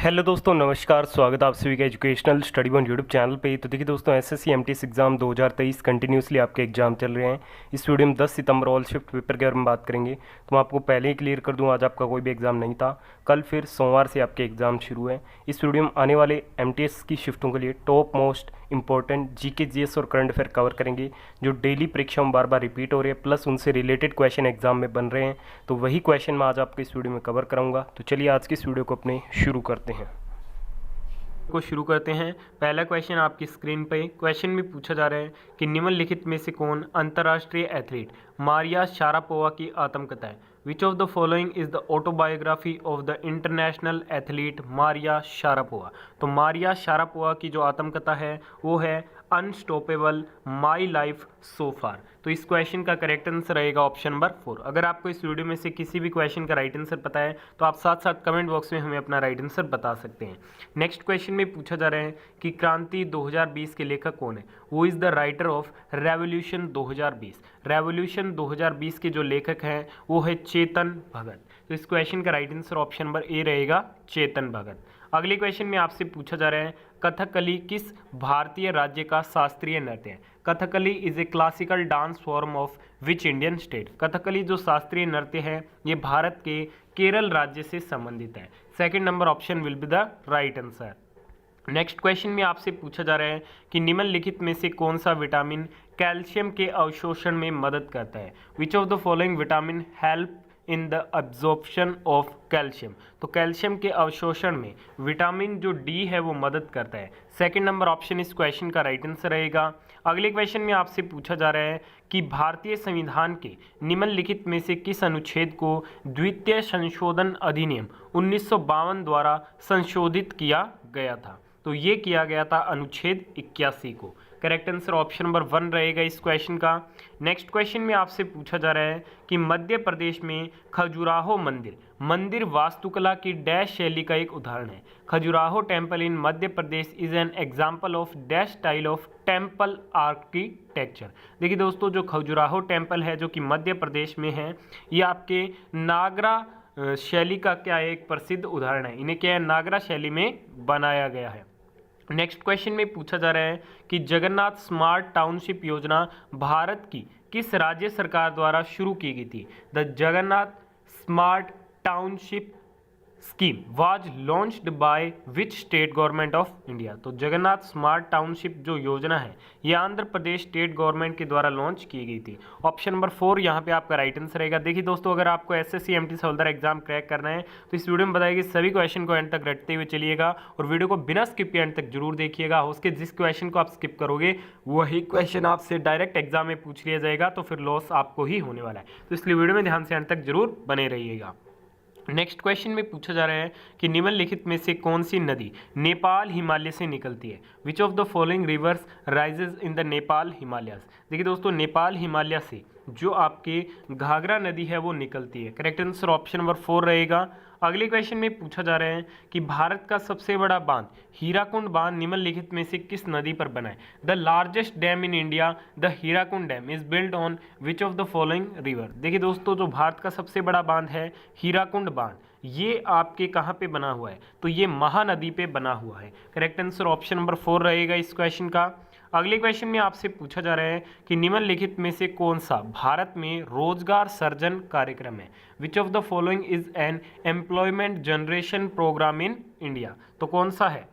Hello दोस्तों, नमस्कार। स्वागत है आप सभी का educational study one YouTube channel पे। तो देखिए दोस्तों, एसएससी एमटीएस एग्ज़ाम 2023 कंटिन्यूसली आपके एग्जाम चल रहे हैं। इस वीडियो में 10 सितंबर ऑल शिफ्ट पेपर के बारे में बात करेंगे। तो मैं आपको पहले ही क्लियर कर दूं, आज आपका कोई भी एग्ज़ाम नहीं था। कल फिर सोमवार से आपके एग्ज़ाम शुरू हैं। इस वीडियो में आने वाले एमटीएस की शिफ्टों के लिए top most important GK GS और करंट अफेयर कवर करेंगे, जो डेली परीक्षा में बार बार रिपीट हो रहे हैं, प्लस उनसे रिलेटेड क्वेश्चन एग्जाम में बन रहे हैं। तो वही क्वेश्चन मैं आज आपके इस वीडियो में कवर कराऊंगा। तो चलिए आज की इस वीडियो को अपने शुरू करते हैं। पहला क्वेश्चन आपकी स्क्रीन पे। क्वेश्चन में पूछा जा रहा है कि निम्नलिखित में से कौन अंतर्राष्ट्रीय एथलीट मारिया शारापोवा की आत्मकथा है। Which of the following is the autobiography of the international athlete Maria Sharapova. तो मारिया शारापोवा की जो आत्मकथा है वो है अनस्टॉपेबल माई लाइफ सो फार। तो इस क्वेश्चन का करेक्ट आंसर रहेगा ऑप्शन नंबर 4। अगर आपको इस वीडियो में से किसी भी क्वेश्चन का राइट आंसर पता है तो आप साथ साथ कमेंट बॉक्स में हमें अपना राइट आंसर बता सकते हैं। नेक्स्ट क्वेश्चन में पूछा जा रहा है कि क्रांति 2020 के लेखक कौन है। वो is the writer of revolution 2020। Revolution 2020 के जो लेखक हैं वो है चेतन भगत। तो इस क्वेश्चन का right answer option number A रहेगा, चेतन भगत। अगले क्वेश्चन में आपसे पूछा जा रहा है कथकली किस भारतीय राज्य का शास्त्रीय नृत्य है। Kathakali is a classical dance form of which Indian state. Kathakali जो शास्त्रीय नृत्य है ये भारत के केरल राज्य से संबंधित है। Second number option will be the right answer. Next question में आपसे पूछा जा रहा है कि निम्नलिखित में से कौन सा विटामिन कैल्शियम के अवशोषण में मदद करता है। Which of the following vitamin help in the absorption of calcium. तो कैल्शियम के अवशोषण में विटामिन जो डी है वो मदद करता है। सेकंड नंबर ऑप्शन इस क्वेश्चन का राइट आंसर रहेगा। अगले क्वेश्चन में आपसे पूछा जा रहा है कि भारतीय संविधान के निम्नलिखित में से किस अनुच्छेद को द्वितीय संशोधन अधिनियम 1952 द्वारा संशोधित किया गया था। तो ये किया गया था अनुच्छेद 81 को। करेक्ट आंसर ऑप्शन नंबर 1 रहेगा इस क्वेश्चन का। नेक्स्ट क्वेश्चन में आपसे पूछा जा रहा है कि मध्य प्रदेश में खजुराहो मंदिर वास्तुकला की डैश शैली का एक उदाहरण है। Khajuraho temple in Madhya Pradesh is an example of dash style of temple architecture. देखिए दोस्तों, जो खजुराहो टेम्पल है जो कि मध्य प्रदेश में है, ये आपके नागरा शैली का क्या एक प्रसिद्ध उदाहरण है। इन्हें क्या है, नागरा शैली में बनाया गया है। नेक्स्ट क्वेश्चन में पूछा जा रहा है कि जगन्नाथ स्मार्ट टाउनशिप योजना भारत की किस राज्य सरकार द्वारा शुरू की गई थी। The Jagannath smart township scheme was launched by which state government of India. तो जगन्नाथ स्मार्ट टाउनशिप जो योजना है ये आंध्र प्रदेश स्टेट गवर्नमेंट के द्वारा लॉन्च की गई थी। ऑप्शन नंबर 4 यहाँ पे आपका राइट आंसर रहेगा। देखिए दोस्तों, अगर आपको एसएससी एमटीएस हवलदार एग्जाम क्रैक करना है तो इस वीडियो में बताया कि सभी क्वेश्चन को एंड तक रटते हुए चलिएगा और वीडियो को बिना स्किप के एंड तक जरूर देखिएगा। उसके जिस क्वेश्चन को आप स्किप करोगे वही क्वेश्चन आपसे डायरेक्ट एग्जाम में पूछ लिया जाएगा, तो फिर लॉस आपको ही होने वाला है। तो इसलिए वीडियो में ध्यान से एंड तक जरूर बने रहिएगा। नेक्स्ट क्वेश्चन में पूछा जा रहा है कि निम्नलिखित में से कौन सी नदी नेपाल हिमालय से निकलती है। Which of the following rivers rises in the Nepal Himalayas. देखिए दोस्तों, नेपाल हिमालय से जो आपके घाघरा नदी है वो निकलती है। करेक्ट आंसर ऑप्शन नंबर 4 रहेगा। अगले क्वेश्चन में पूछा जा रहा है कि भारत का सबसे बड़ा बांध हीराकुंड बांध निम्नलिखित में से किस नदी पर बना है। The largest dam in India the Hirakud dam is built on which of the following river. देखिए दोस्तों, जो भारत का सबसे बड़ा बांध है हीराकुंड बांध, ये आपके कहाँ पे बना हुआ है, तो ये महानदी पे बना हुआ है। करेक्ट आंसर ऑप्शन नंबर 4 रहेगा इस क्वेश्चन का। अगले क्वेश्चन में आपसे पूछा जा रहा है कि निम्नलिखित में से कौन सा भारत में रोजगार सर्जन कार्यक्रम है। Which of the following is an employment generation program in India. तो कौन सा है,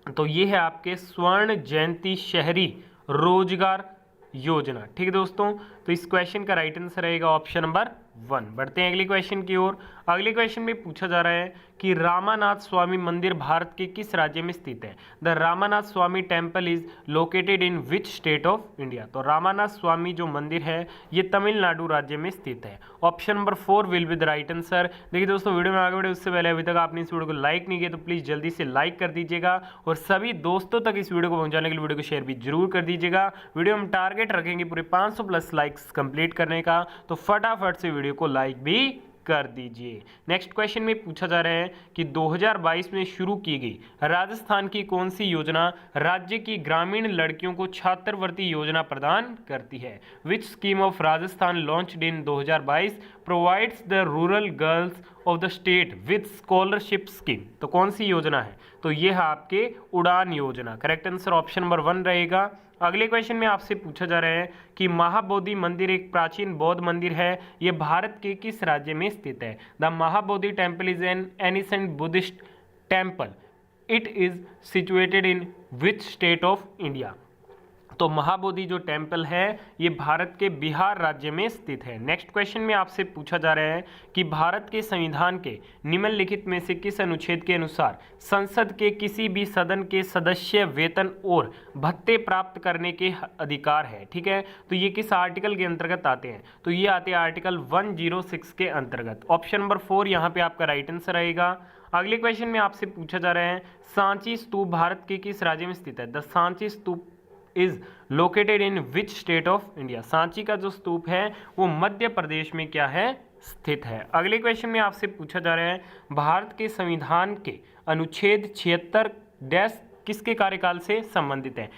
तो ये है आपके स्वर्ण जयंती शहरी रोजगार योजना। ठीक है दोस्तों, तो इस क्वेश्चन का राइट आंसर रहेगा ऑप्शन नंबर 1। बढ़ते हैं अगले क्वेश्चन की ओर। अगले क्वेश्चन में पूछा जा रहा है कि रामानाथ स्वामी मंदिर भारत के किस राज्य में स्थित है। The Ramanatha Swamy temple is located in which state of India. तो रामानाथ स्वामी जो मंदिर है ये तमिलनाडु राज्य में स्थित है। Option number 4 will be the right answer. देखिए दोस्तों, वीडियो में आगे बढ़े उससे पहले अभी तक आपने इस वीडियो को लाइक नहीं किया तो प्लीज़ जल्दी से लाइक कर दीजिएगा और सभी दोस्तों तक इस वीडियो को पहुंचाने के लिए वीडियो को शेयर भी जरूर कर दीजिएगा। वीडियो में टारगेट रखेंगे पूरे 500 प्लस लाइक्स कंप्लीट करने का, तो फटाफट से वीडियो को लाइक भी कर दीजिए। नेक्स्ट क्वेश्चन में पूछा जा रहा है कि 2022 में शुरू की गई राजस्थान की कौन सी योजना राज्य की ग्रामीण लड़कियों को छात्रवृत्ति योजना प्रदान करती है। विच scheme of Rajasthan launched in 2022 provides the rural girls of the state with scholarship scheme. तो कौन सी योजना है, तो ये है आपके उड़ान योजना। करेक्ट आंसर ऑप्शन नंबर 1 रहेगा। अगले क्वेश्चन में आपसे पूछा जा रहा है कि महाबोधि मंदिर एक प्राचीन बौद्ध मंदिर है, यह भारत के किस राज्य में स्थित है। The Mahabodhi temple is an ancient Buddhist temple, it is situated in which state of India. तो महाबोधि जो टेम्पल है ये भारत के बिहार राज्य में स्थित है। नेक्स्ट क्वेश्चन में आपसे पूछा जा रहा है कि भारत के संविधान के निम्नलिखित में से किस अनुच्छेद के अनुसार संसद के किसी भी सदन के सदस्य वेतन और भत्ते प्राप्त करने के अधिकार है। ठीक है, तो ये किस आर्टिकल के अंतर्गत आते हैं, तो ये आते हैं आर्टिकल 106 के अंतर्गत। ऑप्शन नंबर 4 यहाँ पे आपका राइट आंसर रहेगा। अगले क्वेश्चन में आपसे पूछा जा रहा है सांची स्तूप भारत के किस राज्य में स्थित है। The Sanchi stupa is located in which state of India. Sanchi का जो स्तूप है वो मध्य प्रदेश में क्या है, स्थित है। अगले क्वेश्चन में आपसे पूछा जा रहा है भारत के संविधान के अनुच्छेद 76 डैश किसके कार्यकाल से संबंधित है।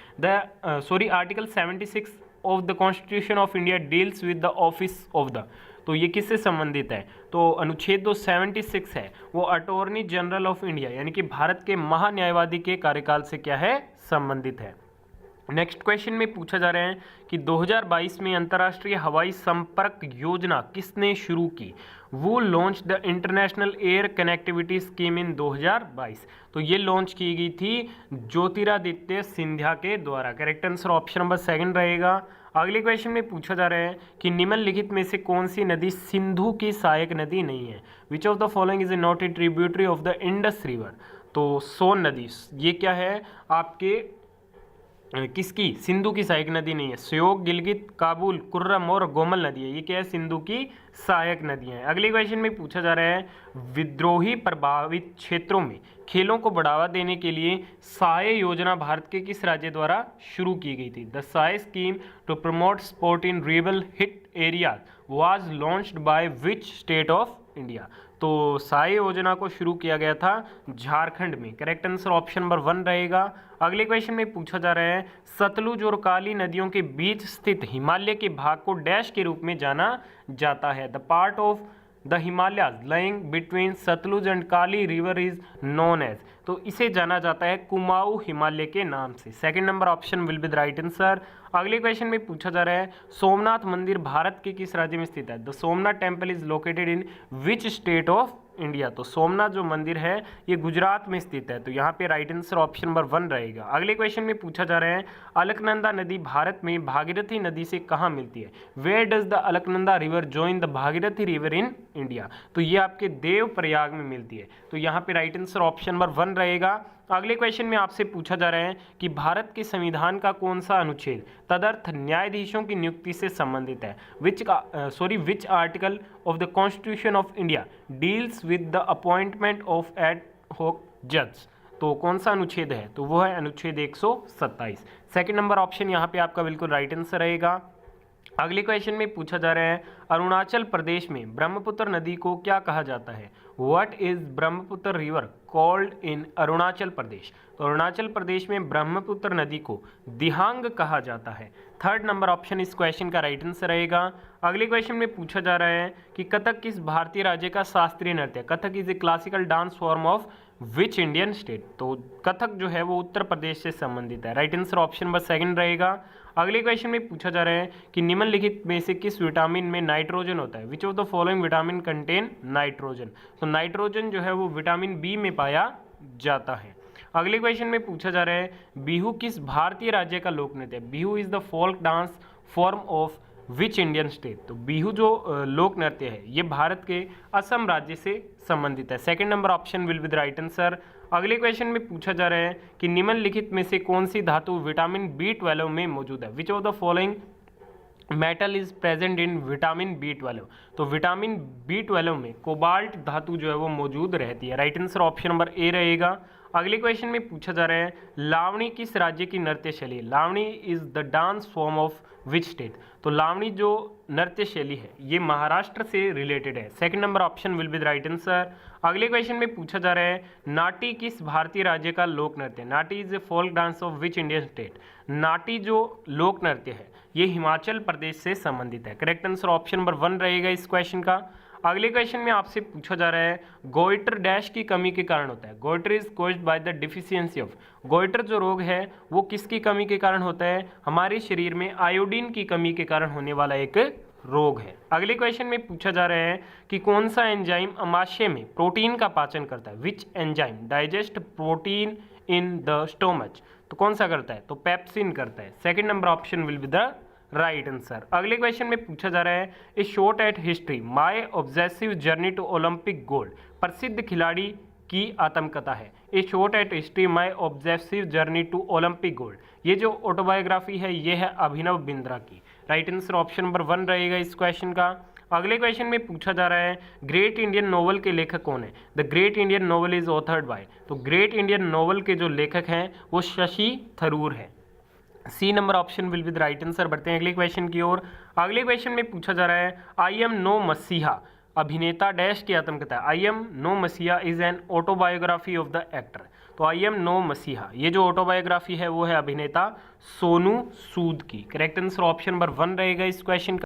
Article 76 of the constitution of India deals with the office of the, तो ये किससे संबंधित है, तो अनुच्छेद 76 है वो अटॉर्नी जनरल ऑफ इंडिया यानी कि भारत के महान्यायवादी के कार्यकाल से क्या है, संबंधित है। नेक्स्ट क्वेश्चन में पूछा जा रहा है कि 2022 में अंतर्राष्ट्रीय हवाई संपर्क योजना किसने शुरू की। वो launch the international air connectivity scheme in 2022। तो ये लॉन्च की गई थी ज्योतिरादित्य सिंधिया के द्वारा। करेक्ट आंसर ऑप्शन नंबर 2 रहेगा। अगले क्वेश्चन में पूछा जा रहा है कि निम्नलिखित में से कौन सी नदी सिंधु की सहायक नदी नहीं है। Which of the following is not a tributary of the Indus river. तो सोन नदी ये क्या है आपके किसकी, सिंधु की सहायक नदी नहीं है। श्योक, गिलगित, काबुल, कुर्रम और गोमल नदी है, ये क्या है, सिंधु की सहायक नदियां हैं। अगले क्वेश्चन में पूछा जा रहा है विद्रोही प्रभावित क्षेत्रों में खेलों को बढ़ावा देने के लिए साय योजना भारत के किस राज्य द्वारा शुरू की गई थी। The SAI scheme to promote sport in rebel hit area was launched by which state of India. तो साय योजना को शुरू किया गया था झारखंड में। करेक्ट आंसर ऑप्शन नंबर 1 रहेगा। अगले क्वेश्चन में पूछा जा रहा है सतलुज और काली नदियों के बीच स्थित हिमालय के भाग को डैश के रूप में जाना जाता है। The part of the Himalayas lying between Sutlej and Kali river is known as, तो इसे जाना जाता है कुमाऊं हिमालय के नाम से। Second number option will be the right answer. अगले क्वेश्चन में पूछा जा रहा है सोमनाथ मंदिर भारत के किस राज्य में स्थित है। The Somnath temple is located in which state of India. तो सोमनाथ जो मंदिर है ये गुजरात में स्थित है, तो यहाँ पे राइट आंसर ऑप्शन नंबर 1 रहेगा। अगले क्वेश्चन में पूछा जा रहा है अलकनंदा नदी भारत में भागीरथी नदी से कहाँ मिलती है। Where does the Alaknanda river join the Bhagirathi river in India. तो ये आपके देव प्रयाग में मिलती है, तो यहाँ पे राइट आंसर ऑप्शन नंबर 1 रहेगा। अगले क्वेश्चन में आपसे पूछा जा रहा है कि भारत के संविधान का कौन सा अनुच्छेद तदर्थ न्यायाधीशों की नियुक्ति से संबंधित है। Which article of the constitution of India deals with the appointment of ad hoc जज। तो कौन सा अनुच्छेद है, तो वो है अनुच्छेद 127। सेकंड नंबर ऑप्शन यहाँ पे आपका बिल्कुल राइट आंसर रहेगा। अगले क्वेश्चन में पूछा जा रहा है अरुणाचल प्रदेश में ब्रह्मपुत्र नदी को क्या कहा जाता है। What is Brahmaputra river called in Arunachal Pradesh. तो अरुणाचल प्रदेश में ब्रह्मपुत्र नदी को दिहांग कहा जाता है। थर्ड नंबर ऑप्शन इस क्वेश्चन का राइट आंसर रहेगा। अगले क्वेश्चन में पूछा जा रहा है कि कथक किस भारतीय राज्य का शास्त्रीय नृत्य। Kathak is a classical dance form of which Indian state. तो कथक जो है वो उत्तर प्रदेश से संबंधित है। राइट आंसर ऑप्शन नंबर 2 रहेगा। अगले क्वेश्चन में पूछा जा रहा है कि निम्नलिखित में से किस विटामिन में नाइट्रोजन होता है। Which of the following vitamin contain nitrogen. तो नाइट्रोजन जो है वो विटामिन बी में पाया जाता है। अगले क्वेश्चन में पूछा जा रहा है बिहू किस भारतीय राज्य का लोक नृत्य है। Bihu is the folk dance form of which Indian state. तो बिहू जो लोक नृत्य है ये भारत के असम राज्य से संबंधित है। Second number option will be the right answer. अगले क्वेश्चन में पूछा जा रहा है कि निम्नलिखित में से कौन सी धातु विटामिन B12 में मौजूद है। Which of the following metal is present in vitamin B12। तो विटामिन B12 में कोबाल्ट धातु जो है वो मौजूद रहती है। Right answer option number A रहेगा। अगले क्वेश्चन में पूछा जा रहा है लावणी किस राज्य की नृत्य शैली है? Lavani is the dance form of which state? तो लावणी जो नृत्य शैली है ये महाराष्ट्र से रिलेटेड है। Second number option will be the right answer. अगले क्वेश्चन में पूछा जा रहा है नाटी किस भारतीय राज्य का लोक नृत्य है? Nati is a folk dance of which Indian state? Nati जो लोक नृत्य है ये हिमाचल प्रदेश से संबंधित है। करेक्ट आंसर ऑप्शन नंबर 1 रहेगा इस क्वेश्चन का। अगले क्वेश्चन में आपसे पूछा जा रहा है गोइटर डैश की कमी के कारण होता है? Goitre is caused by the deficiency of. Goitre जो रोग है वो किसकी कमी के कारण होता है? हमारे शरीर में आयोडीन की कमी के कारण होने वाला एक रोग है। अगले क्वेश्चन में पूछा जा रहा है कि कौन सा एंजाइम अमाशय में प्रोटीन का पाचन करता है? Which enzyme digest protein in the stomach? तो कौन सा करता है? तो पेप्सिन करता है। Second number option will be the right answer. अगले क्वेश्चन में पूछा जा रहा है a short at history my obsessive journey to Olympic gold प्रसिद्ध खिलाड़ी की आत्मकथा है। A short at history my obsessive journey to Olympic gold, ये जो ऑटोबायोग्राफी है ये है अभिनव बिंद्रा की। राइट आंसर ऑप्शन नंबर 1 रहेगा इस क्वेश्चन का। अगले क्वेश्चन में पूछा जा रहा है ग्रेट इंडियन नोवेल के लेखक कौन है? The great Indian novel is authored by. तो ग्रेट इंडियन नोवेल के जो लेखक हैं वो शशि थरूर है। C number option will be the right answer. बढ़ते हैं अगले क्वेश्चन की ओर। अगले क्वेश्चन में पूछा जा रहा है आई एम नो मसीहा अभिनेता डैश की आत्मकथा। आई एम नो मसीहा is an autobiography of the actor. तो आई एम नो मसीहा ये जो ऑटोबायोग्राफी है वो है अभिनेता सोनू सूद की। करेक्ट आंसर ऑप्शन नंबर 1 रहेगा इस क्वेश्चन का।